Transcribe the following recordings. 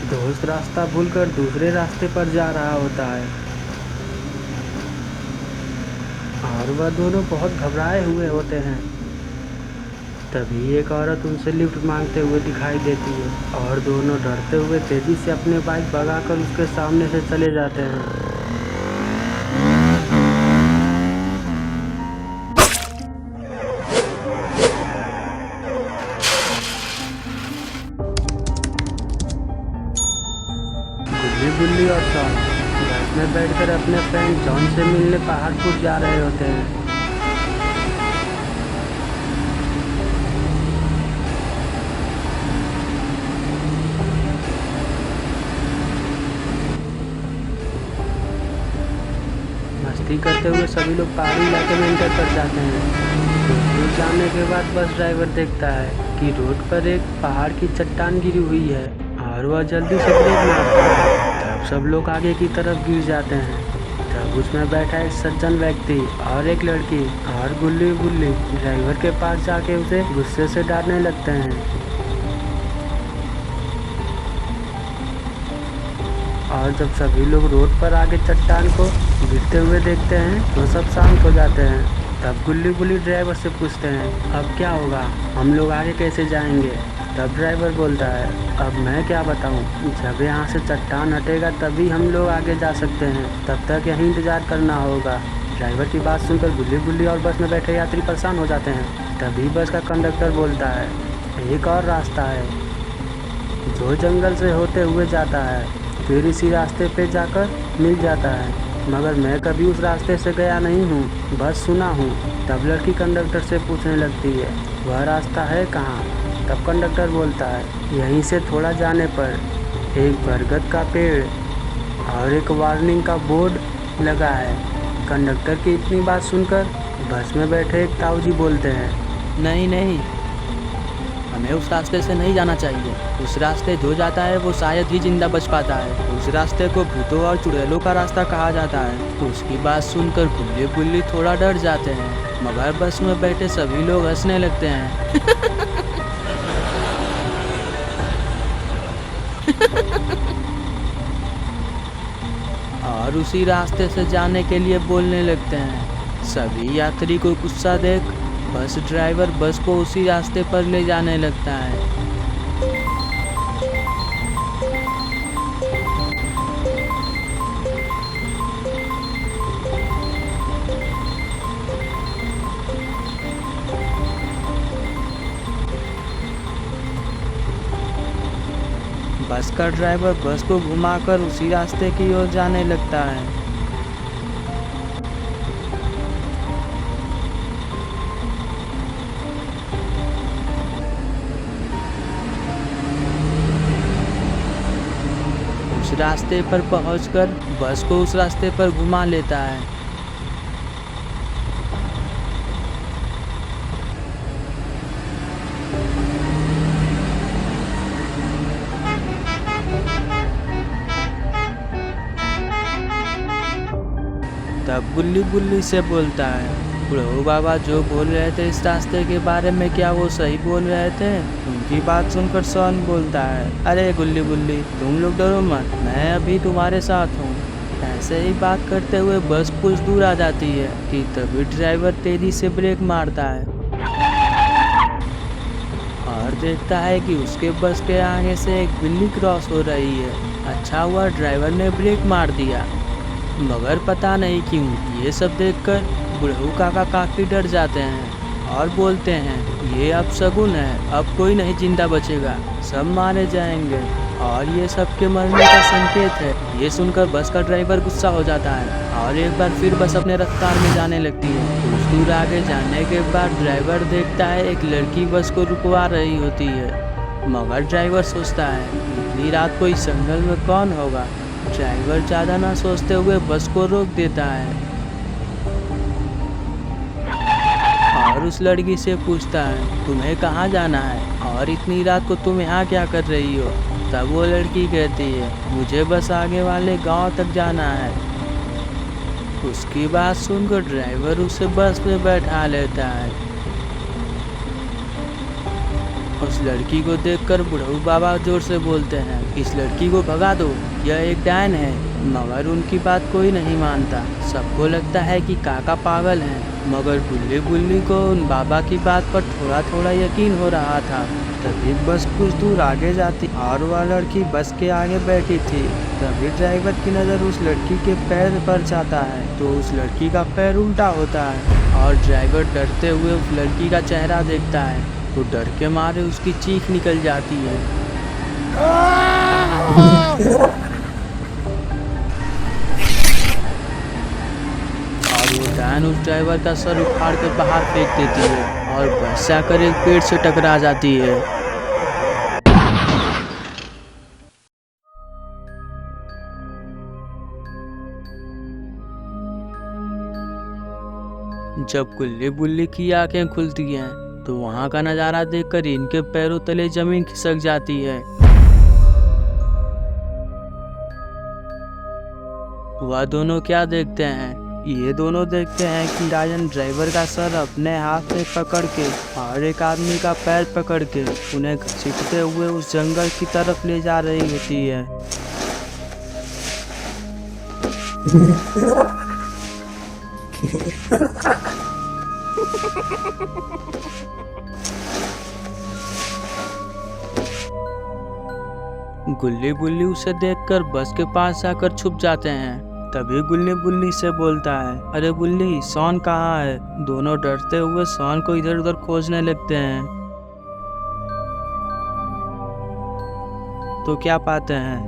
दोस्त रास्ता भूलकर दूसरे रास्ते पर जा रहा होता है और वह दोनों बहुत घबराए हुए होते हैं। तभी एक औरत उनसे लिफ्ट मांगते हुए दिखाई देती है और दोनों डरते हुए तेजी से अपने बाइक भगाकर उसके सामने से चले जाते हैं। गुल्ली गुल्ली और शॉन बस में बैठकर अपने फ्रेंड जॉन से मिलने पहाड़पुर जा रहे होते हैं। मस्ती करते हुए सभी लोग पहाड़ी इलाके में एंटर कर जाते हैं। कुछ दूर जाने के बाद बस ड्राइवर देखता है कि रोड पर एक पहाड़ की चट्टान गिरी हुई है और वह जल्दी से ब्रेक मारता है। तब सब लोग आगे की तरफ गिर जाते हैं। तब उसमें बैठा एक सज्जन व्यक्ति और एक लड़की और गुल्ली गुल्ली ड्राइवर के पास जाके उसे गुस्से से डांटने लगते हैं। और जब सभी लोग रोड पर आगे चट्टान को गिरते हुए देखते हैं तो सब शांत हो जाते हैं। तब गुल्ली गुल्ली ड्राइवर से पूछते हैं अब क्या होगा, हम लोग आगे कैसे जाएंगे। तब ड्राइवर बोलता है अब मैं क्या बताऊं, जब यहाँ से चट्टान हटेगा तभी हम लोग आगे जा सकते हैं, तब तक यहीं इंतजार करना होगा। ड्राइवर की बात सुनकर गुल्ली गुल्ली और बस में बैठे यात्री परेशान हो जाते हैं। तभी बस का कंडक्टर बोलता है एक और रास्ता है जो जंगल से होते हुए जाता है, फिर इसी रास्ते पे जाकर मिल जाता है, मगर मैं कभी उस रास्ते से गया नहीं हूँ, बस सुना हूँ। तब लड़की कंडक्टर से पूछने लगती है वह रास्ता है कहाँ। तब कंडक्टर बोलता है यहीं से थोड़ा जाने पर एक बरगद का पेड़ और एक वार्निंग का बोर्ड लगा है। कंडक्टर की इतनी बात सुनकर बस में बैठे एक ताऊजी बोलते हैं नहीं नहीं, हमें उस रास्ते से नहीं जाना चाहिए। उस रास्ते जो जाता है वो शायद ही जिंदा बच पाता है। उस रास्ते को भूतों और चुड़ैलों का रास्ता कहा जाता है। उसकी बात सुनकर गुल्ली गुल्ली थोड़ा डर जाते हैं, मगर बस में बैठे सभी लोग हंसने लगते हैं। और उसी रास्ते से जाने के लिए बोलने लगते हैं। सभी यात्री को गुस्सा देख बस ड्राइवर बस को उसी रास्ते पर ले जाने लगता है। बस का ड्राइवर बस को घुमाकर उसी रास्ते की ओर जाने लगता है। उस रास्ते पर पहुंचकर बस को उस रास्ते पर घुमा लेता है। तब गुल्ली गुल्ली से बोलता है बुढ़ऊ बाबा जो बोल रहे थे इस रास्ते के बारे में, क्या वो सही बोल रहे थे। उनकी बात सुनकर शॉन बोलता है अरे गुल्ली गुल्ली तुम लोग डरो मत, मैं अभी तुम्हारे साथ हूँ। ऐसे ही बात करते हुए बस कुछ दूर आ जाती है कि तभी ड्राइवर तेजी से ब्रेक मारता है और देखता है कि उसके बस के आगे से एक बिल्ली क्रॉस हो रही है। अच्छा हुआ ड्राइवर ने ब्रेक मार दिया, मगर पता नहीं क्यों ये सब देखकर बुढ़ऊ काका काफ़ी डर जाते हैं और बोलते हैं ये अब शगुन है, अब कोई नहीं जिंदा बचेगा, सब मारे जाएंगे और ये सबके मरने का संकेत है। ये सुनकर बस का ड्राइवर गुस्सा हो जाता है और एक बार फिर बस अपने रफ्तार में जाने लगती है। कुछ दूर आगे जाने के बाद ड्राइवर देखता है एक लड़की बस को रुकवा रही होती है, मगर ड्राइवर सोचता है इतनी रात को इस जंगल में कौन होगा। ड्राइवर ज़्यादा ना सोचते हुए बस को रोक देता है और उस लड़की से पूछता है तुम्हें कहाँ जाना है और इतनी रात को तुम यहाँ क्या कर रही हो। तब वो लड़की कहती है मुझे बस आगे वाले गांव तक जाना है। उसकी बात सुनकर ड्राइवर उसे बस में बैठा लेता है। उस लड़की को देखकर बुढ़ऊ बाबा जोर से बोलते हैं, इस लड़की को भगा दो, यह एक डायन है। मगर उनकी बात कोई नहीं मानता। सबको लगता है कि काका पागल हैं, मगर बुल्ली बुल्ली को उन बाबा की बात पर थोड़ा थोड़ा यकीन हो रहा था। तभी बस कुछ दूर आगे जाती और वह लड़की बस के आगे बैठी थी। तभी ड्राइवर की नज़र उस लड़की के पैर पर जाता है तो उस लड़की का पैर उल्टा होता है और ड्राइवर डरते हुए उस लड़की का चेहरा देखता है तो डर के मारे उसकी चीख निकल जाती है। और वो डायन उस ड्राइवर का सर उखाड़ कर बाहर फेंक देती है और बस जाकर एक पेड़ से टकरा जाती है। जब गुल्ली बुल्ली की आंखें खुलती हैं तो वहां का नजारा देखकर इनके पैरों तले जमीन खिसक जाती है। वह दोनों क्या देखते हैं? ये दोनों देखते हैं कि डायन ड्राइवर का सर अपने हाथ से पकड़ के और एक आदमी का पैर पकड़ के उन्हें घसीटते हुए उस जंगल की तरफ ले जा रही होती है। गुल्ली बुल्ली उसे देखकर बस के पास जाकर छुप जाते हैं। तभी गुल्ली बुल्ली से बोलता है, अरे बुल्ली, शॉन कहाँ है? दोनों डरते हुए शॉन को इधर उधर खोजने लगते हैं। तो क्या पाते हैं?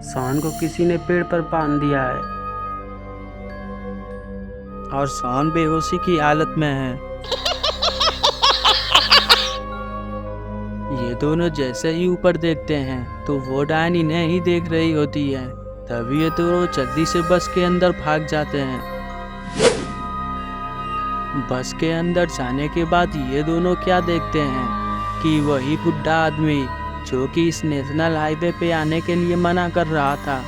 शॉन को किसी ने पेड़ पर बांध दिया है और शॉन बेहोशी की हालत में है। ये दोनों जैसे ही ऊपर देखते हैं तो वो डायन इन्हें ही देख रही होती है। तभी ये दोनों जल्दी से बस के अंदर भाग जाते हैं। बस के अंदर जाने के बाद ये दोनों क्या देखते हैं कि वही बुढ़ा आदमी जो कि इस नेशनल हाईवे पे आने के लिए मना कर रहा था,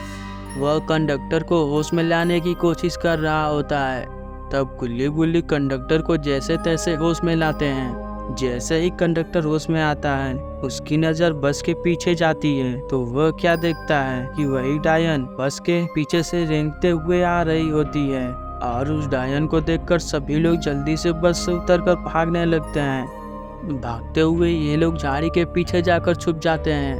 वह कंडक्टर को होश में लाने की कोशिश कर रहा होता है। तब गुल्ली बुल्ली कंडक्टर को जैसे तैसे होश में लाते हैं। जैसे ही कंडक्टर होश में आता है उसकी नज़र बस के पीछे जाती है तो वह क्या देखता है कि वही डायन बस के पीछे से रेंगते हुए आ रही होती है। और उस डायन को देखकर सभी लोग जल्दी से बस से उतरकर भागने लगते हैं। भागते हुए ये लोग झाड़ी के पीछे जाकर छुप जाते हैं।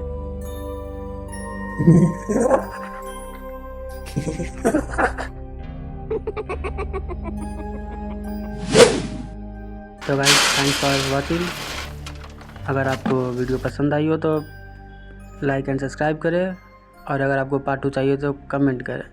तो गाइस, थैंक्स फॉर वॉचिंग। अगर आपको वीडियो पसंद आई हो तो लाइक एंड सब्सक्राइब करें और अगर आपको पार्ट 2 चाहिए तो कमेंट करें।